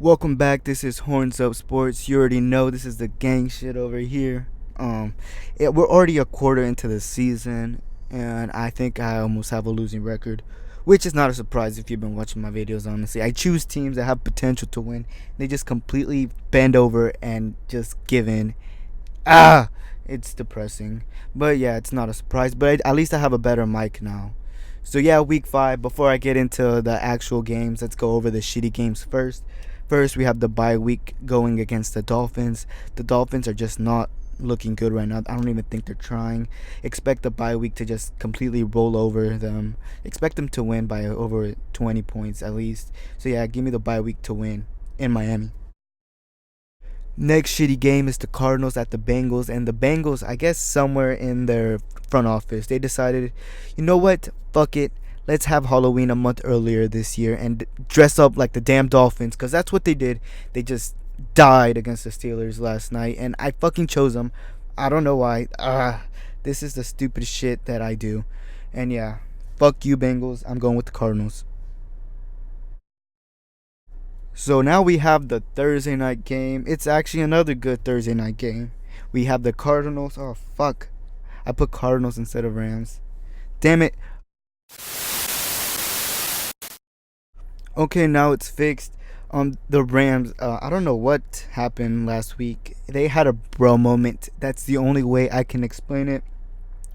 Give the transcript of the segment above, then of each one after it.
Welcome back. This is Horns Up Sports. You already know this is the gang shit over here. We're already a quarter into the season, and I think I almost have a losing record, which is not a surprise if you've been watching my videos. Honestly, I choose teams that have potential to win. They just completely bend over and just give in. It's depressing, but yeah, it's not a surprise. But at least I have a better mic now. So yeah, week 5. Before I get into the actual games, let's go over the shitty games first. First, we have the bye week going against the Dolphins. The Dolphins are just not looking good right now. I don't even think they're trying. Expect the bye week to just completely roll over them. Expect them to win by over 20 points at least. So yeah, give me the bye week to win in Miami. Next shitty game is the Cardinals at the Bengals, and the Bengals, I guess somewhere in their front office, they decided, you know what, fuck it, let's have Halloween a month earlier this year and dress up like the damn Dolphins, because that's what they did. They just died against the Steelers last night, and I fucking chose them. I don't know why. This is the stupidest shit that I do. And yeah, fuck you, Bengals. I'm going with the Cardinals. So now we have the Thursday night game. It's actually another good Thursday night game. We have the Cardinals. Oh, fuck. I put Cardinals instead of Rams. Damn it. Okay, now it's fixed. The Rams, I don't know what happened last week. They had a bro moment. That's the only way I can explain it.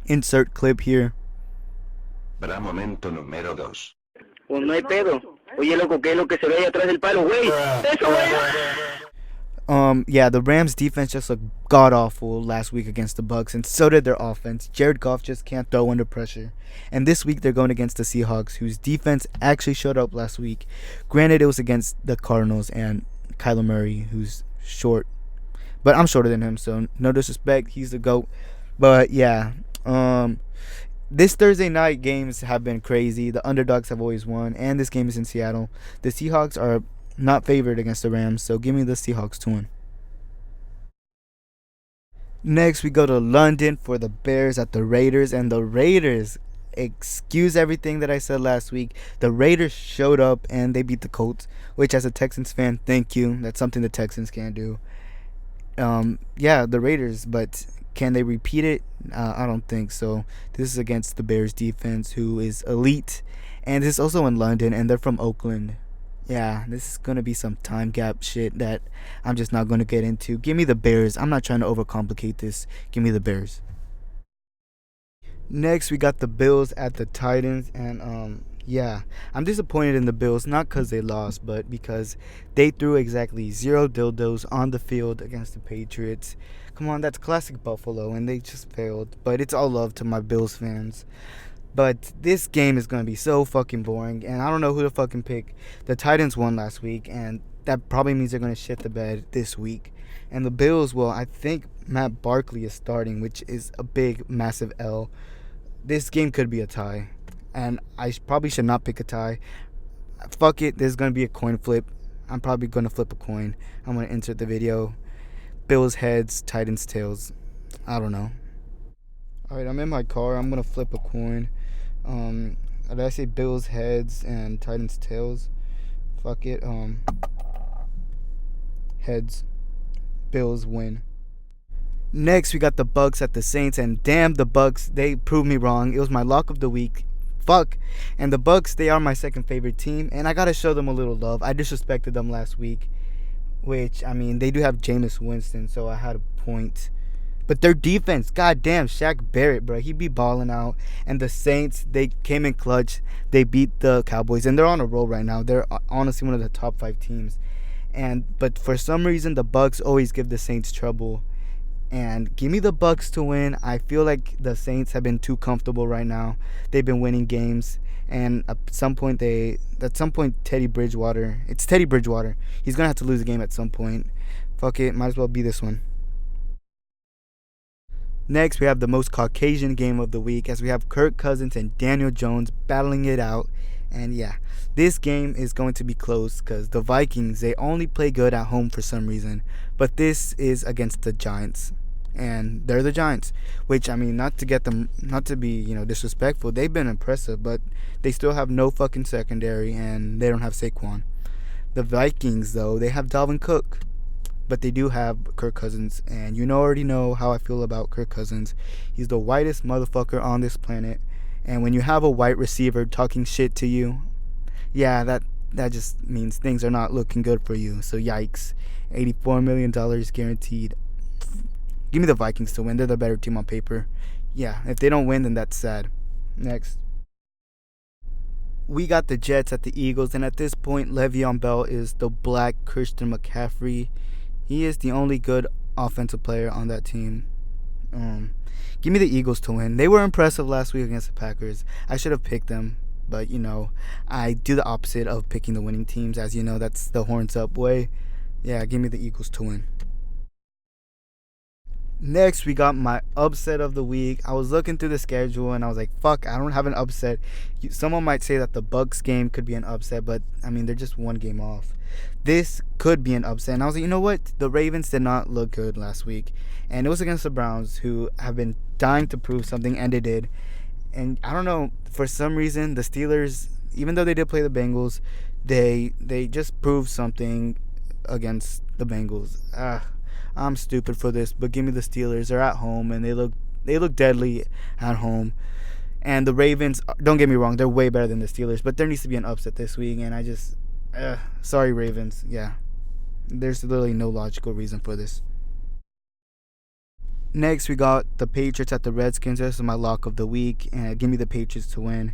Insert clip here. Para momento número 2. Pues no hay pedo. Oye, loco, ¿qué es lo que se ve ahí atrás del palo, güey? ¡Eso, güey! Yeah, the Rams defense just looked god awful last week against the Bucks, and so did their offense. Jared Goff just can't throw under pressure. And this week they're going against the Seahawks, whose defense actually showed up last week. Granted, it was against the Cardinals and Kyler Murray, who's short, but I'm shorter than him, so no disrespect, he's the GOAT. But yeah, this Thursday night games have been crazy. The underdogs have always won, and this game is in Seattle. The Seahawks are not favored against the Rams, so give me the Seahawks to win. Next, we go to London for the Bears at the Raiders, and the Raiders, excuse everything that I said last week, the Raiders showed up and they beat the Colts, which as a Texans fan, thank you. That's something the Texans can't do. Yeah, the Raiders, but can they repeat it? I don't think so. This is against the Bears defense, who is elite, and this is also in London, and they're from Oakland. Yeah, this is going to be some time gap shit that I'm just not going to get into. Give me the Bears. I'm not trying to overcomplicate this. Give me the Bears. Next, we got the Bills at the Titans, and yeah, I'm disappointed in the Bills, not because they lost, but because they threw exactly 0 dildos on the field against the Patriots. Come on, that's classic Buffalo, and they just failed. But it's all love to my Bills fans. But this game is going to be so fucking boring, and I don't know who to fucking pick. The Titans won last week, and that probably means they're going to shit the bed this week. And the Bills, well, I think Matt Barkley is starting, which is a big, massive L. This game could be a tie, and I probably should not pick a tie. Fuck it, there's going to be a coin flip. I'm probably going to flip a coin. I'm going to insert the video. Bills heads, Titans tails. I don't know. Alright, I'm in my car. I'm going to flip a coin. Did I say Bills heads and Titans tails? Fuck it. Heads. Bills win. Next, we got the Bucks at the Saints, and damn, the Bucks, they proved me wrong. It was my lock of the week. Fuck. And the Bucks, they are my second favorite team, and I gotta show them a little love. I disrespected them last week, which, I mean, they do have Jameis Winston, so I had a point. But their defense, goddamn, Shaq Barrett, bro, he be balling out. And the Saints, they came in clutch. They beat the Cowboys, and they're on a roll right now. They're honestly one of the top 5 teams. But for some reason, the Bucks always give the Saints trouble. And give me the Bucks to win. I feel like the Saints have been too comfortable right now. They've been winning games, and at some point, Teddy Bridgewater. It's Teddy Bridgewater. He's gonna have to lose a game at some point. Fuck it, might as well be this one. Next, we have the most Caucasian game of the week, as we have Kirk Cousins and Daniel Jones battling it out. And yeah, this game is going to be close because the Vikings, they only play good at home for some reason. But this is against the Giants. And they're the Giants, which, I mean, not to be, disrespectful. They've been impressive, but they still have no fucking secondary, and they don't have Saquon. The Vikings, though, they have Dalvin Cook, but they do have Kirk Cousins, and already know how I feel about Kirk Cousins. He's the whitest motherfucker on this planet, and when you have a white receiver talking shit to you, yeah, that just means things are not looking good for you. So yikes, $84 million guaranteed. Give me the Vikings to win. They're the better team on paper. Yeah, if they don't win, then that's sad. Next. We got the Jets at the Eagles, and at this point, Le'Veon Bell is the black Christian McCaffrey. He is the only good offensive player on that team. Give me the Eagles to win. They were impressive last week against the Packers. I should have picked them, but I do the opposite of picking the winning teams. As you know, that's the horns up way. Yeah, give me the Eagles to win. Next, we got my upset of the week. I was looking through the schedule and I was like, fuck, I don't have an upset. Someone might say that the Bucs game could be an upset, but I mean, they're just one game off. This could be an upset. And I was like, you know what? The Ravens did not look good last week. And it was against the Browns, who have been dying to prove something, and they did. And I don't know, for some reason, the Steelers, even though they did play the Bengals, they just proved something against the Bengals. I'm stupid for this, but give me the Steelers. They're at home, and they look deadly at home. And the Ravens, don't get me wrong, they're way better than the Steelers, but there needs to be an upset this week, and I just, sorry, Ravens. Yeah, there's literally no logical reason for this. Next, we got the Patriots at the Redskins. This is my lock of the week, and give me the Patriots to win.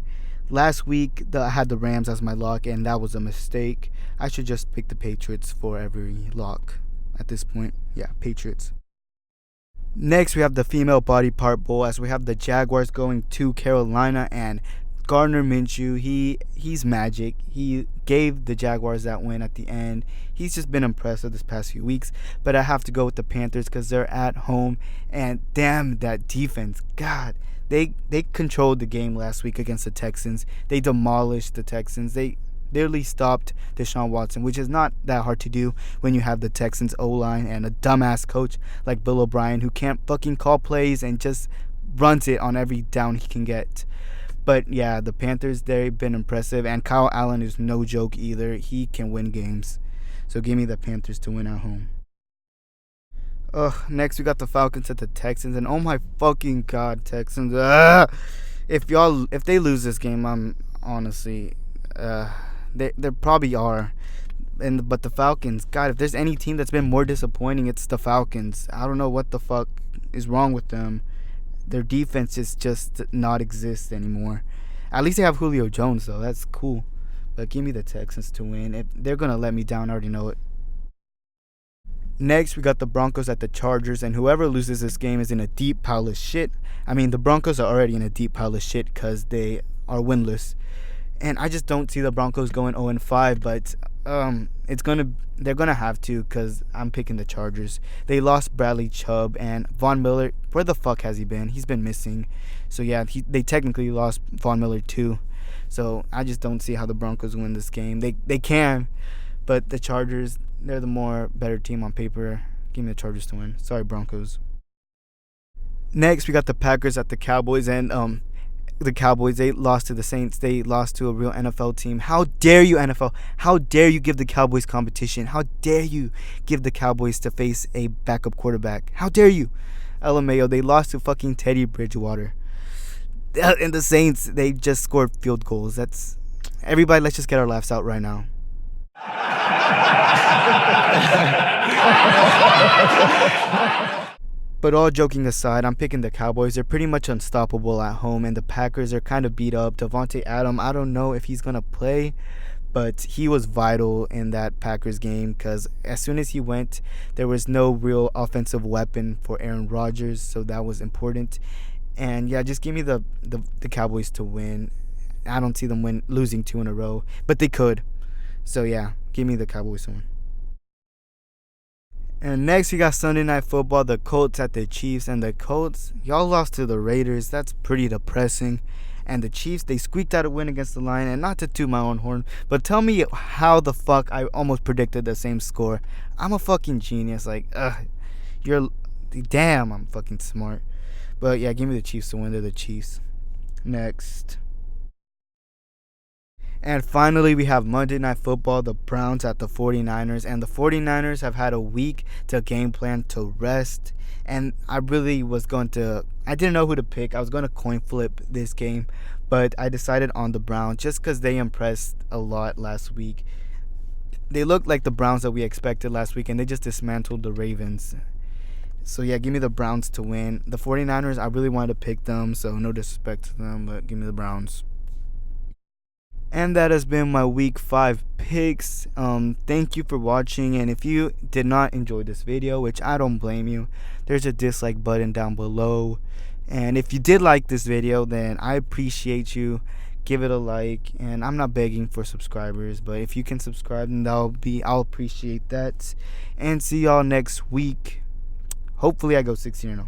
Last week, I had the Rams as my lock, and that was a mistake. I should just pick the Patriots for every lock at this point. Yeah, Patriots. Next, we have the female body part bowl, as we have the Jaguars going to Carolina, and Gardner Minshew, he's magic. He gave the Jaguars that win at the end. He's just been impressive this past few weeks, but I have to go with the Panthers because they're at home, and damn, that defense. God, they controlled the game last week against the Texans. They demolished the Texans. They literally stopped Deshaun Watson, which is not that hard to do when you have the Texans O-line and a dumbass coach like Bill O'Brien, who can't fucking call plays and just runs it on every down he can get. But yeah, the Panthers, they've been impressive, and Kyle Allen is no joke either. He can win games. So give me the Panthers to win at home. Next we got the Falcons at the Texans, and oh my fucking god, Texans. If they lose this game, I'm honestly, they probably are. But the Falcons, God, if there's any team that's been more disappointing, it's the Falcons. I don't know what the fuck is wrong with them. Their defense is just not exist anymore. At least they have Julio Jones, though. That's cool. But give me the Texans to win. If they're going to let me down, I already know it. Next, we got the Broncos at the Chargers, and whoever loses this game is in a deep pile of shit. I mean, the Broncos are already in a deep pile of shit because they are winless. And I just don't see the Broncos going 0-5, but they're gonna have to, because I'm picking the Chargers. They lost Bradley Chubb, and Von Miller, where the fuck has he been? He's been missing. So yeah, they technically lost Von Miller too. So I just don't see how the Broncos win this game. They can, but the Chargers, they're the more better team on paper. Give me the Chargers to win. Sorry, Broncos. Next, we got the Packers at the Cowboys, and the Cowboys, they lost to the Saints. They lost to a real NFL team. How dare you, NFL? How dare you give the Cowboys competition? How dare you give the Cowboys to face a backup quarterback? How dare you? LMAO, they lost to fucking Teddy Bridgewater. And the Saints, they just scored field goals. That's everybody. Let's just get our laughs out right now. But all joking aside, I'm picking the Cowboys. They're pretty much unstoppable at home, and the Packers are kind of beat up. Devontae Adams, I don't know if he's going to play, but he was vital in that Packers game because as soon as he went, there was no real offensive weapon for Aaron Rodgers, so that was important. And yeah, just give me the Cowboys to win. I don't see them losing 2 in a row, but they could. So yeah, give me the Cowboys to win. And next, we got Sunday Night Football, the Colts at the Chiefs. And the Colts, y'all lost to the Raiders. That's pretty depressing. And the Chiefs, they squeaked out a win against the Lions. And not to toot my own horn, but tell me how the fuck I almost predicted the same score. I'm a fucking genius. Damn, I'm fucking smart. But yeah, give me the Chiefs to win. They're the Chiefs. Next. And finally, we have Monday Night Football, the Browns at the 49ers. And the 49ers have had a week to game plan to rest. And I really was I didn't know who to pick. I was going to coin flip this game. But I decided on the Browns just because they impressed a lot last week. They looked like the Browns that we expected last week, and they just dismantled the Ravens. So, yeah, give me the Browns to win. The 49ers, I really wanted to pick them, so no disrespect to them, but give me the Browns. And that has been my week 5 picks. Thank you for watching. And if you did not enjoy this video, which I don't blame you, there's a dislike button down below. And if you did like this video, then I appreciate you. Give it a like. And I'm not begging for subscribers, but if you can subscribe, then I'll appreciate that. And see y'all next week. Hopefully I go 16-0.